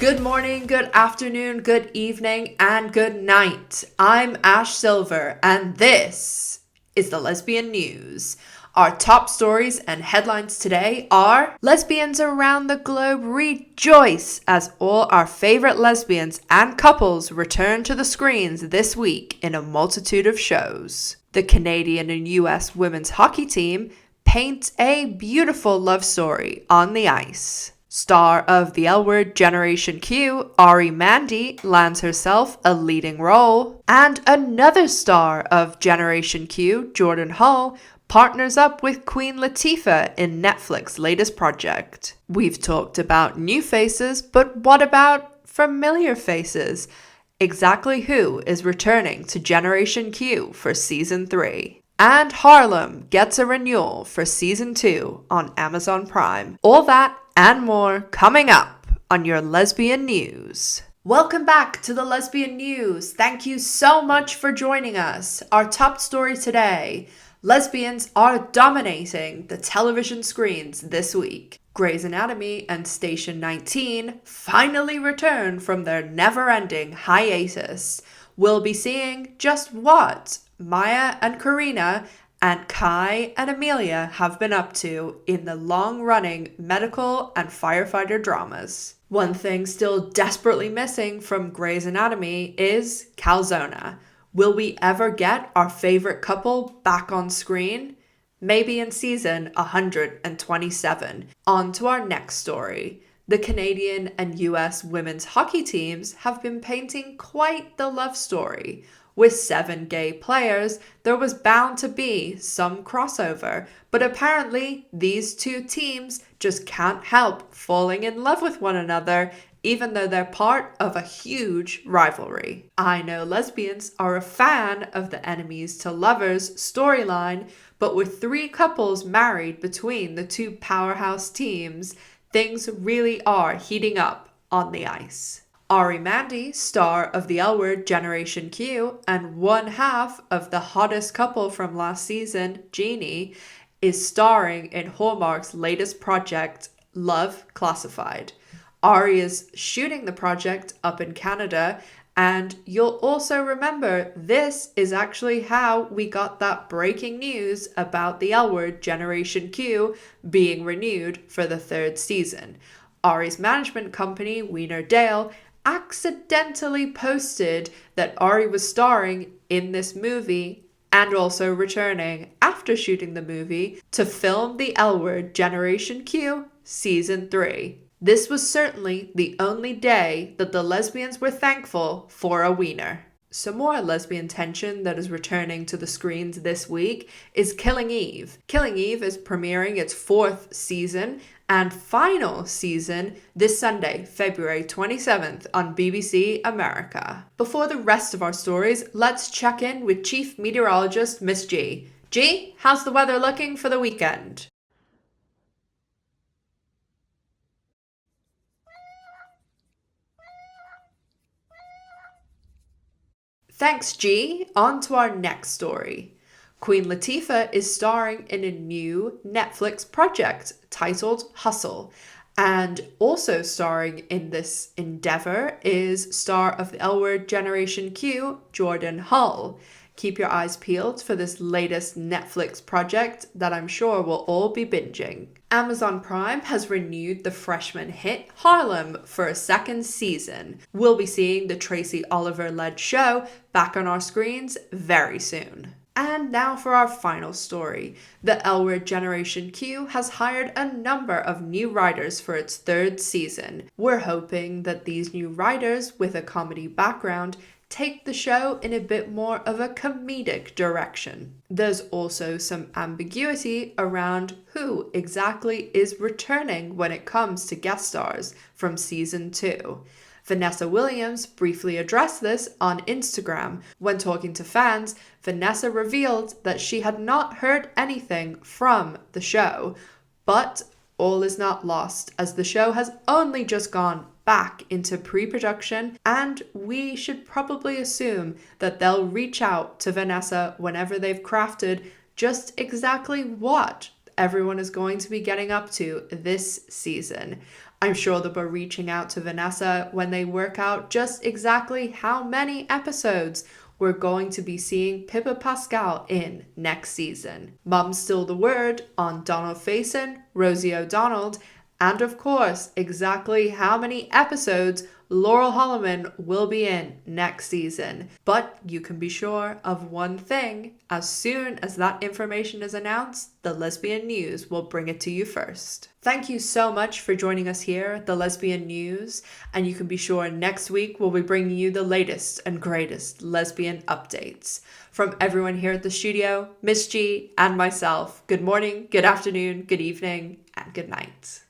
Good morning, good afternoon, good evening, and good night. I'm Ash Silver, and this is the Lesbian News. Our top stories and headlines today are: lesbians around the globe rejoice as all our favorite lesbians and couples return to the screens this week in a multitude of shows. The Canadian and US women's hockey team paint a beautiful love story on the ice. Star of the L Word Generation Q, Arienne Mandi, lands herself a leading role. And another star of Generation Q, Jordan Hull, partners up with Queen Latifa in Netflix's latest project. We've talked about new faces, but what about familiar faces? Exactly who is returning to Generation Q for Season 3? And Harlem gets a renewal for Season 2 on Amazon Prime. All that and more coming up on your Lesbian News. Welcome back to the Lesbian News. Thank you so much for joining us. Our top story today: lesbians are dominating the television screens this week. Grey's Anatomy and Station 19 finally return from their never-ending hiatus. We'll be seeing just what Maya and Carina and Kai and Amelia have been up to in the long-running medical and firefighter dramas. One thing still desperately missing from Grey's Anatomy is Calzona. Will we ever get our favorite couple back on screen? Maybe in season 127. On to our next story. The Canadian and US women's hockey teams have been painting quite the love story. With 7 gay players, there was bound to be some crossover, but apparently these two teams just can't help falling in love with one another, even though they're part of a huge rivalry. I know lesbians are a fan of the enemies to lovers storyline, but with 3 couples married between the two powerhouse teams, things really are heating up on the ice. Arienne Mandi, star of the L Word Generation Q and one half of the hottest couple from last season, Jeannie, is starring in Hallmarks' latest project, Love Classified. Ari is shooting the project up in Canada, and you'll also remember this is actually how we got that breaking news about the L Word Generation Q being renewed for the 3rd season. Ari's management company, Wiener Dale, accidentally posted that Ari was starring in this movie and also returning after shooting the movie to film the L Word Generation Q Season 3. This was certainly the only day that the lesbians were thankful for a wiener. Some more lesbian tension that is returning to the screens this week is Killing Eve. Killing Eve is premiering its 4th season and final season this Sunday, February 27th on BBC America. Before the rest of our stories, let's check in with Chief Meteorologist Miss G. G, how's the weather looking for the weekend? Thanks, G. On to our next story. Queen Latifah is starring in a new Netflix project titled Hustle. And also starring in this endeavor is star of the L Word Generation Q, Jordan Hull. Keep your eyes peeled for this latest Netflix project that I'm sure we'll all be binging. Amazon Prime has renewed the freshman hit Harlem for a 2nd season. We'll be seeing the Tracy Oliver-led show back on our screens very soon. And now for our final story. The L Word Generation Q has hired a number of new writers for its 3rd season. We're hoping that these new writers with a comedy background take the show in a bit more of a comedic direction. There's also some ambiguity around who exactly is returning when it comes to guest stars from season 2. Vanessa Williams briefly addressed this on Instagram. When talking to fans, Vanessa revealed that she had not heard anything from the show, but all is not lost as the show has only just gone back into pre-production, and we should probably assume that they'll reach out to Vanessa whenever they've crafted just exactly what everyone is going to be getting up to this season. I'm sure they'll be reaching out to Vanessa when they work out just exactly how many episodes we're going to be seeing Pippa Pascal in next season. Mum's still the word on Donald Faison, Rosie O'Donnell, and of course, exactly how many episodes Laurel Holloman will be in next season. But you can be sure of one thing: as soon as that information is announced, the Lesbian News will bring it to you first. Thank you so much for joining us here at the Lesbian News, and you can be sure next week we'll be bringing you the latest and greatest lesbian updates. From everyone here at the studio, Miss G and myself, good morning, good afternoon, good evening, and good night.